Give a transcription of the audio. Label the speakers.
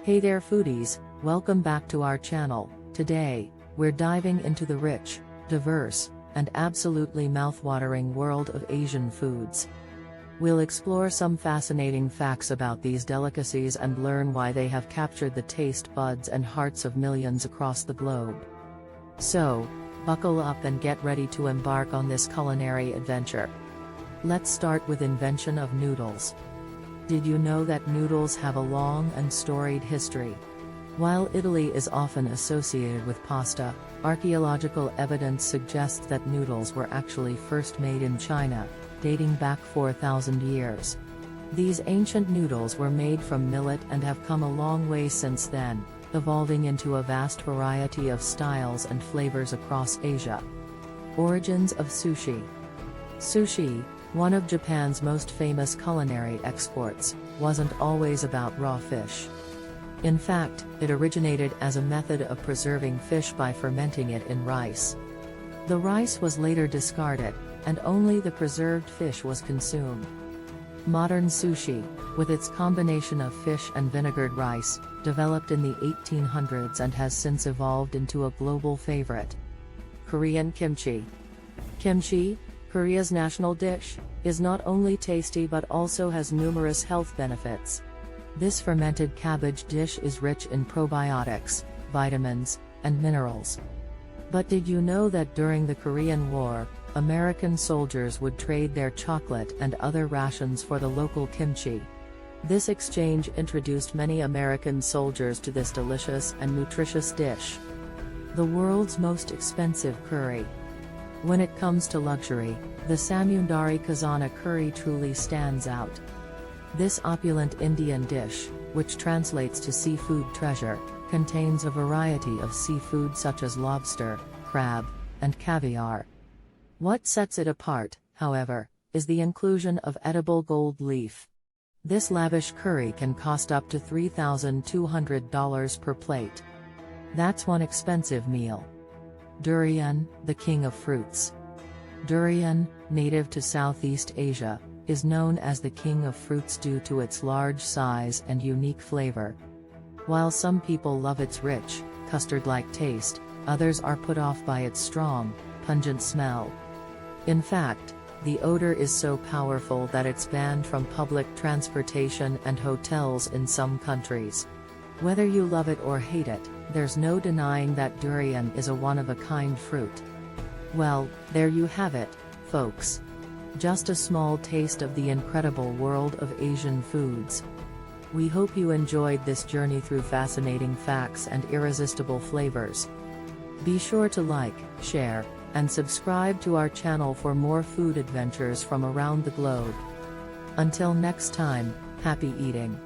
Speaker 1: Hey there foodies, welcome back to our channel. Today, we're diving into the rich, diverse, and absolutely mouth-watering world of Asian foods. We'll explore some fascinating facts about these delicacies and learn why they have captured the taste buds and hearts of millions across the globe. So, buckle up and get ready to embark on this culinary adventure. Let's start with invention of noodles. Did you know that noodles have a long and storied history? While Italy is often associated with pasta, archaeological evidence suggests that noodles were actually first made in China, dating back 4,000 years. These ancient noodles were made from millet and have come a long way since then, evolving into a vast variety of styles and flavors across Asia. Origins of sushi. Sushi, one of Japan's most famous culinary exports, wasn't always about raw fish. In fact, it originated as a method of preserving fish by fermenting it in rice. The rice was later discarded, and only the preserved fish was consumed. Modern sushi, with its combination of fish and vinegared rice, developed in the 1800s and has since evolved into a global favorite. Korean kimchi. Kimchi, Korea's national dish, is not only tasty but also has numerous health benefits. This fermented cabbage dish is rich in probiotics, vitamins, and minerals. But did you know that during the Korean War, American soldiers would trade their chocolate and other rations for the local kimchi? This exchange introduced many American soldiers to this delicious and nutritious dish. The world's most expensive curry. When it comes to luxury, the Samundari Khazana curry truly stands out. This opulent Indian dish, which translates to seafood treasure, contains a variety of seafood such as lobster, crab, and caviar. What sets it apart, however, is the inclusion of edible gold leaf. This lavish curry can cost up to $3,200 per plate. That's one expensive meal. Durian, the king of fruits. Durian, native to Southeast Asia, is known as the king of fruits due to its large size and unique flavor. While some people love its rich, custard-like taste, others are put off by its strong, pungent smell. In fact, the odor is so powerful that it's banned from public transportation and hotels in some countries. Whether you love it or hate it, there's no denying that durian is a one-of-a-kind fruit. Well, there you have it, folks. Just a small taste of the incredible world of Asian foods. We hope you enjoyed this journey through fascinating facts and irresistible flavors. Be sure to like, share, and subscribe to our channel for more food adventures from around the globe. Until next time, happy eating.